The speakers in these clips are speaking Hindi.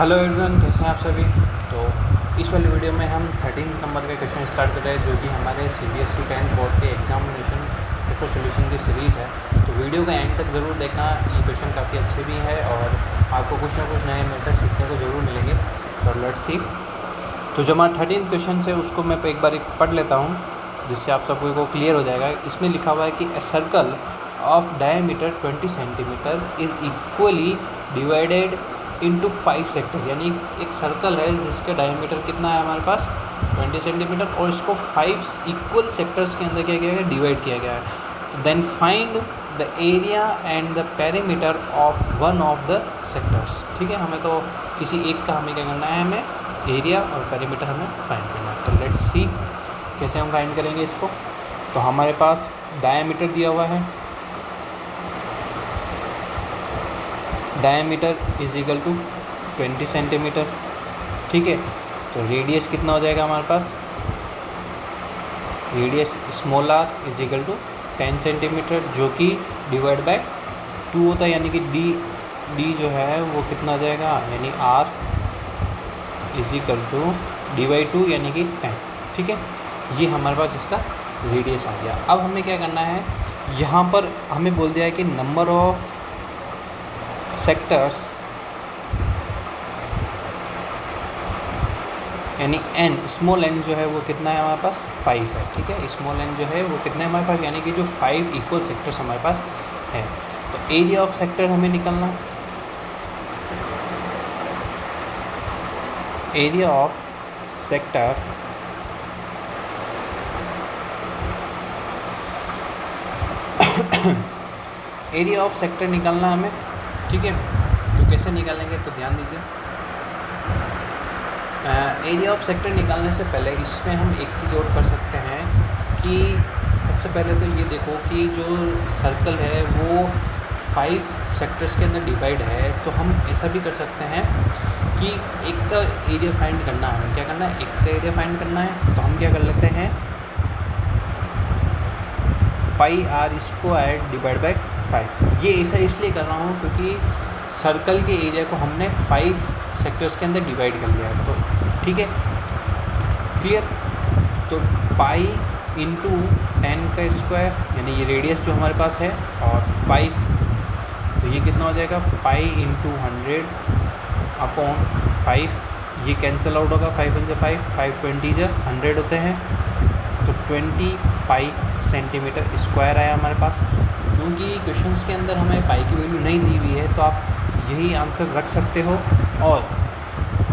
हेलो एवरीवन, कैसे हैं आप सभी। तो इस वाली वीडियो में हम 13 नंबर के क्वेश्चन स्टार्ट कर रहे हैं, जो कि हमारे CBSE 10th बोर्ड के एग्जामिनेशन पेपर सोल्यूशन की सीरीज़ है। तो वीडियो का एंड तक ज़रूर देखना, ये क्वेश्चन काफ़ी अच्छे भी है और आपको कुछ ना कुछ नए मेथड सीखने को ज़रूर मिलेंगे। तो लेट्स सी। तो जो हमारा 13th क्वेश्चन है उसको मैं एक बार पढ़ लेता हूँ, जिससे आप सबको को क्लियर हो जाएगा। इसमें लिखा हुआ है कि a circle of diameter 20 centimetre is equally divided into 5 sector, यानी एक सर्कल है जिसका डायमीटर कितना है हमारे पास 20 सेंटीमीटर, और इसको 5 इक्वल सेक्टर्स के अंदर क्या किया गया है, डिवाइड किया गया है। Then find the area and the perimeter of one of the sectors. ठीक है, हमें तो किसी एक का हमें क्या करना है, हमें एरिया और पेरीमीटर हमें फाइंड करना है। तो लेट्स सी कैसे हम फाइंड करेंगे इसको। तो हमारे पास डायमीटर दिया हुआ है, diameter is equal to 20 centimetre. ठीक है, तो रेडियस कितना हो जाएगा हमारे पास, radius small R is equal to 10 centimetre, जो कि डिवाइड बाय 2 होता है, यानी कि डी जो है वो कितना हो जाएगा, यानी r is equal to d by 2 यानी कि 10। ठीक है, ये हमारे पास इसका रेडियस आ गया। अब हमें क्या करना है, यहाँ पर हमें बोल दिया है कि नंबर ऑफ सेक्टर्स यानी n, स्मॉल n जो है वो कितना है हमारे पास 5 है। ठीक है, स्मॉल n जो है वो कितना है हमारे पास, यानी कि जो 5 इक्वल सेक्टर्स हमारे पास है। तो एरिया ऑफ सेक्टर हमें निकालना, area of sector area of sector निकालना हमें। ठीक है, तो कैसे निकालेंगे, तो ध्यान दीजिए। एरिया ऑफ सेक्टर निकालने से पहले इसमें हम एक चीज़ और कर सकते हैं कि सबसे पहले तो ये देखो कि जो सर्कल है वो 5 सेक्टर्स के अंदर डिवाइड है। तो हम ऐसा भी कर सकते हैं कि एक का एरिया फाइंड करना है, हमें क्या करना है, एक का एरिया फाइंड करना है। तो हम क्या कर लेते हैं, पाई आर स्क्वायर डिवाइड बाई 5। ये ऐसा इसलिए कर रहा हूँ क्योंकि सर्कल के एरिया को हमने 5 सेक्टर्स के अंदर डिवाइड कर लिया है। तो ठीक है, क्लियर। तो पाई इंटू 10 का स्क्वायर, यानी ये रेडियस जो हमारे पास है, और 5, तो ये कितना हो जाएगा, पाई इंटू 100 अपॉन 5। ये कैंसिल आउट होगा, 5 × 5, 5 20 100 होते हैं, तो 20 पाई सेंटीमीटर स्क्वायर आया हमारे पास। क्योंकि क्वेश्चंस के अंदर हमें पाई की वैल्यू नहीं दी हुई है, तो आप यही आंसर रख सकते हो।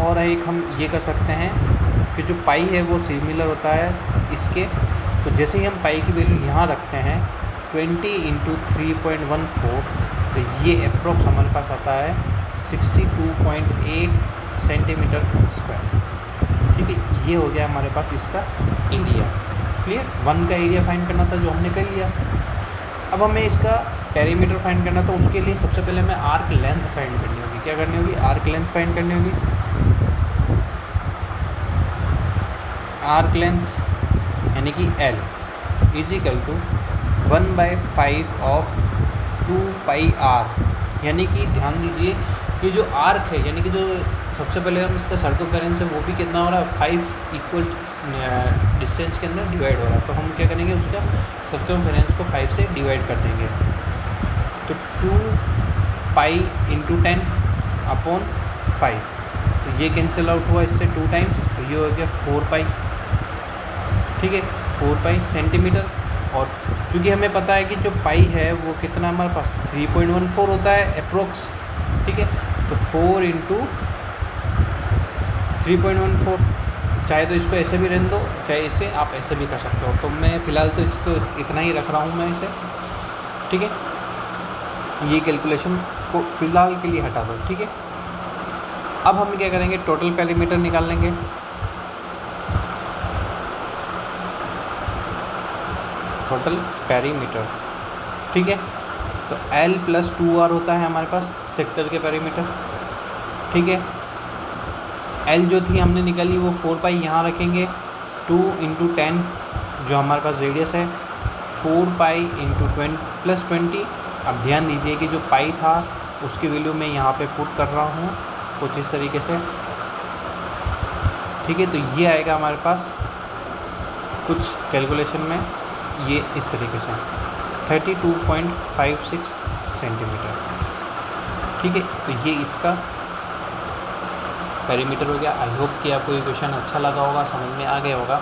और एक हम ये कर सकते हैं कि जो पाई है वो सिमिलर होता है इसके। तो जैसे ही हम पाई की वैल्यू यहाँ रखते हैं 20 × 3.14, तो ये अप्रोक्स हमारे पास आता है 62.8 सेंटीमीटर स्क्वायर। ठीक है, ये हो गया हमारे पास इसका एरिया। क्लियर, 1 का एरिया फाइंड करना था जो हमने कर लिया। अब हमें इसका पेरीमीटर फाइंड करना, तो उसके लिए सबसे पहले हमें आर्क लेंथ फाइंड करनी होगी। क्या करनी होगी, आर्क लेंथ फाइंड करनी होगी। आर्क लेंथ यानी कि L is equal to 1/5 of 2 pi r. यानी कि ध्यान दीजिए कि जो आर्क है, यानी कि जो सबसे पहले हम इसका सर्कमफेरेंस है वो भी कितना हो रहा है, 5 इक्वल डिस्टेंस के अंदर डिवाइड हो रहा है। तो हम क्या करेंगे, उसका सर्कमफेरेंस को 5 से डिवाइड कर देंगे। तो 2 पाई इंटू 10 अपॉन 5, तो ये कैंसिल आउट हुआ इससे 2 टाइम्स, तो ये हो गया 4 पाई। ठीक है, 4 पाई सेंटीमीटर। और चूँकि हमें पता है कि जो पाई है वो कितना हमारे पास 3.14 होता है अप्रोक्स। ठीक है, तो 4 × 3.14, चाहे तो इसको ऐसे भी रहने दो, चाहे इसे आप ऐसे भी कर सकते हो। तो मैं फ़िलहाल तो इसको इतना ही रख रहा हूँ मैं इसे। ठीक है, ये कैलकुलेशन को फ़िलहाल के लिए हटा दो। ठीक है, अब हम क्या करेंगे, टोटल पेरीमीटर निकाल लेंगे। टोटल पेरीमीटर, ठीक है, तो L + 2R होता है हमारे पास सेक्टर के पेरीमीटर। ठीक है, L जो थी हमने निकाली वो 4 पाई यहाँ रखेंगे, 2 × 10 जो हमारे पास रेडियस है, 4 पाई × 20 + 20। अब ध्यान दीजिए कि जो पाई था उसकी वैल्यू मैं यहाँ पे पुट कर रहा हूँ कुछ इस तरीके से, ठीक है। तो ये आएगा हमारे पास कुछ कैलकुलेशन में ये इस तरीके से 32.56 सेंटीमीटर, ठीक है। तो ये इसका पेरीमीटर हो गया। आई होप कि आपको ये क्वेश्चन अच्छा लगा होगा, समझ में आ गया होगा।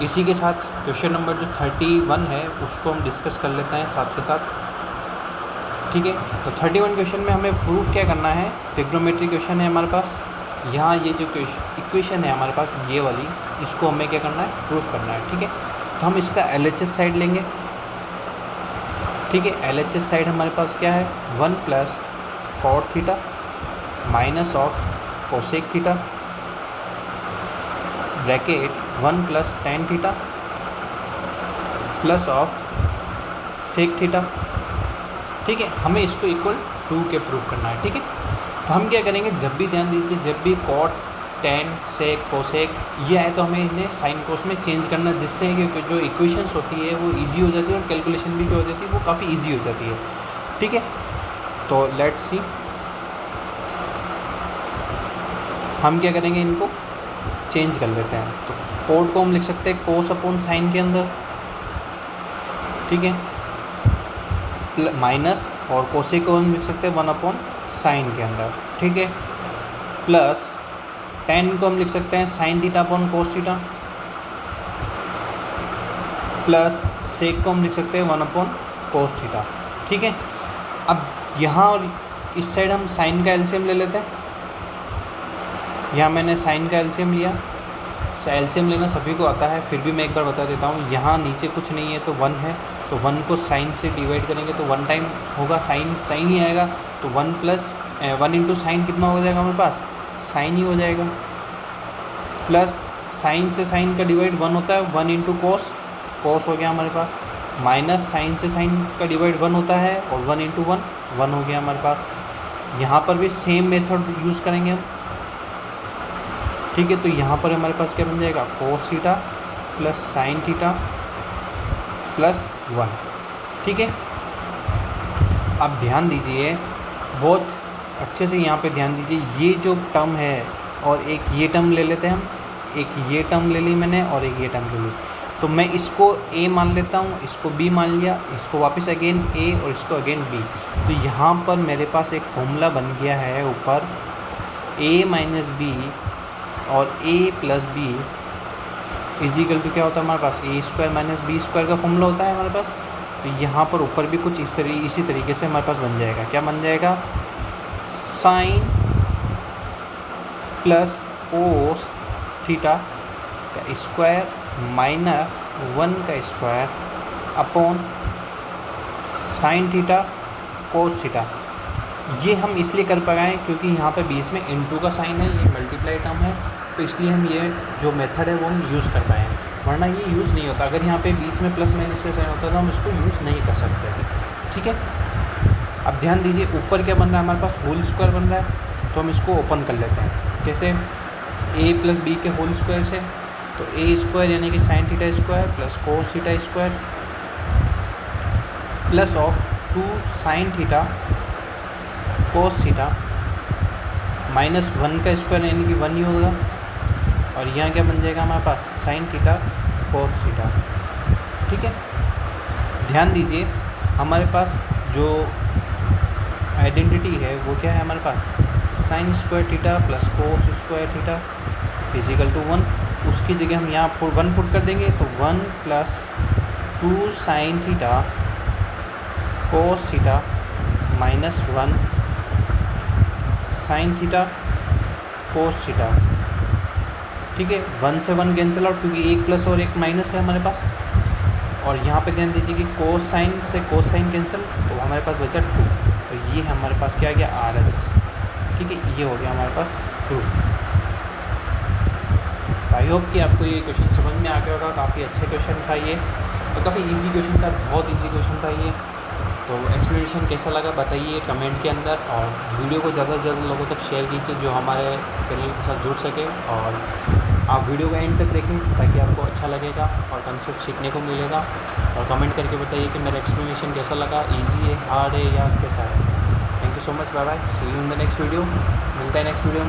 इसी के साथ क्वेश्चन नंबर जो 31 है उसको हम डिस्कस कर लेते हैं साथ के साथ, ठीक है। तो 31 क्वेश्चन में हमें प्रूफ क्या करना है, ट्रिग्नोमेट्री क्वेश्चन है हमारे पास। यहाँ ये जो इक्वेशन है हमारे पास ये वाली, इसको हमें क्या करना है, प्रूफ करना है, ठीक है। तो हम इसका LHS साइड लेंगे, ठीक है। LHS साइड हमारे पास क्या है, 1 plus cot theta minus of cosec theta bracket 1 plus tan theta plus of sec theta, ठीक है। हमें इसको इक्वल 2 के प्रूफ करना है, ठीक है। तो हम क्या करेंगे, जब भी ध्यान दीजिए, जब भी कॉट टेन सेक कोसेक ये आए तो हमें इन्हें साइन कोस में चेंज करना, जिससे कि जो इक्वेशंस होती है वो इजी हो जाती है और कैलकुलेशन भी जो हो जाती है वो काफ़ी इजी हो जाती है, ठीक है। तो लेट्स सी, हम क्या करेंगे, इनको चेंज कर लेते हैं। तो कोड को हम लिख सकते हैं कोस अपॉन साइन के अंदर, ठीक है, माइनस, और कोसेक को हम लिख सकते हैं 1 अपॉन साइन के अंदर, ठीक है, प्लस टेन को हम लिख सकते हैं sine theta upon cos theta, plus sec को हम लिख सकते हैं 1 अपॉन कोस थीटा, ठीक है। अब यहाँ और इस साइड हम साइन का एलसीएम ले लेते हैं। यहाँ मैंने साइन का एलसीएम लिया, एलसीएम लेना सभी को आता है, फिर भी मैं एक बार बता देता हूँ। यहाँ नीचे कुछ नहीं है तो 1 है, तो 1 को साइन से डिवाइड करेंगे तो 1 टाइम होगा, साइन ही आएगा। तो 1 प्लस 1 इंटू साइन कितना हो जाएगा हमारे पास, साइन ही हो जाएगा, प्लस साइन से साइन का डिवाइड 1 होता है, 1 इंटू कोस, कोस हो गया हमारे पास, माइनस साइन से साइन का डिवाइड 1 होता है और 1 इंटू 1, 1 हो गया हमारे पास। यहाँ पर भी सेम मेथड यूज़ करेंगे हम, ठीक है। तो यहाँ पर हमारे पास क्या बन जाएगा, कोस theta plus sine theta plus 1, ठीक है। अब ध्यान दीजिए, बहुत अच्छे से यहाँ पे ध्यान दीजिए, ये जो टर्म है और एक ये टर्म ले लेते हैं हम, एक ये टर्म ले ली मैंने और एक ये टर्म ले ली। तो मैं इसको a मान लेता हूँ, इसको b मान लिया, इसको वापस अगेन a और इसको अगेन b। तो यहाँ पर मेरे पास एक फॉर्मूला बन गया है ऊपर, a माइनस बी और a plus b equal to क्या होता है हमारे पास, a square minus b square का फॉर्मूला होता है हमारे पास। तो यहाँ पर ऊपर भी कुछ इसी तरीके से हमारे पास बन जाएगा, क्या बन जाएगा, साइन प्लस कोस थीटा का स्क्वायर माइनस 1 का square upon sine theta cos theta. ये हम इसलिए कर पाए क्योंकि यहाँ पे बीच में इनटू का साइन है, ये मल्टीप्लाई टर्म है, तो इसलिए हम ये जो मेथड है वो हम यूज़ कर पाए, वरना ये यूज़ नहीं होता। अगर यहाँ पे बीच में प्लस माइनस का साइन होता तो हम इसको यूज़ नहीं कर सकते थे, ठीक है। अब ध्यान दीजिए, ऊपर क्या बन रहा है हमारे पास, होल स्क्वायर बन रहा है, तो हम इसको ओपन कर लेते हैं। कैसे, a प्लस बी के होल स्क्वायर से, तो a स्क्वायर यानी कि sine theta square plus cos theta square plus of 2 sine theta cos theta minus 1 का स्क्वायर यानी कि 1 ही होगा, और यहाँ क्या बन जाएगा हमारे पास, साइन थीटा कोस थीटा, ठीक है। ध्यान दीजिए, हमारे पास जो आइडेंटिटी है वो क्या है हमारे पास, sine square theta plus cos square theta is equal to 1। उसकी जगह हम यहाँ 1 पुट कर देंगे, तो 1 plus 2 sine theta cos theta minus 1 sine theta cos theta, ठीक है। 1 से 1 कैंसिल आउट क्योंकि एक प्लस और एक माइनस है हमारे पास, और यहाँ पे ध्यान दीजिए कि कोस साइन से कोस साइन कैंसिल, तो हमारे पास बचा 2, तो ये हमारे पास क्या आ गया, RHS, ठीक है। ये हो गया हमारे पास 2। आई होप कि आपको ये क्वेश्चन समझ में आ गया होगा, काफ़ी अच्छे क्वेश्चन था ये, और काफ़ी इजी क्वेश्चन था, बहुत इजी क्वेश्चन था ये। तो एक्सप्लेनेशन कैसा लगा बताइए कमेंट के अंदर, और वीडियो को ज़्यादा से ज़्यादा लोगों तक शेयर कीजिए जो हमारे चैनल के साथ जुड़ सके, और आप वीडियो का एंड तक देखें ताकि आपको अच्छा लगेगा और कंसेप्ट सीखने को मिलेगा। और कमेंट करके बताइए कि मेरा एक्सप्लेनेशन कैसा लगा, ईजी है, हार्ड है या कैसा है। Thank you so much, bye bye, see you in the next video. मिलता है नेक्स्ट वीडियो में।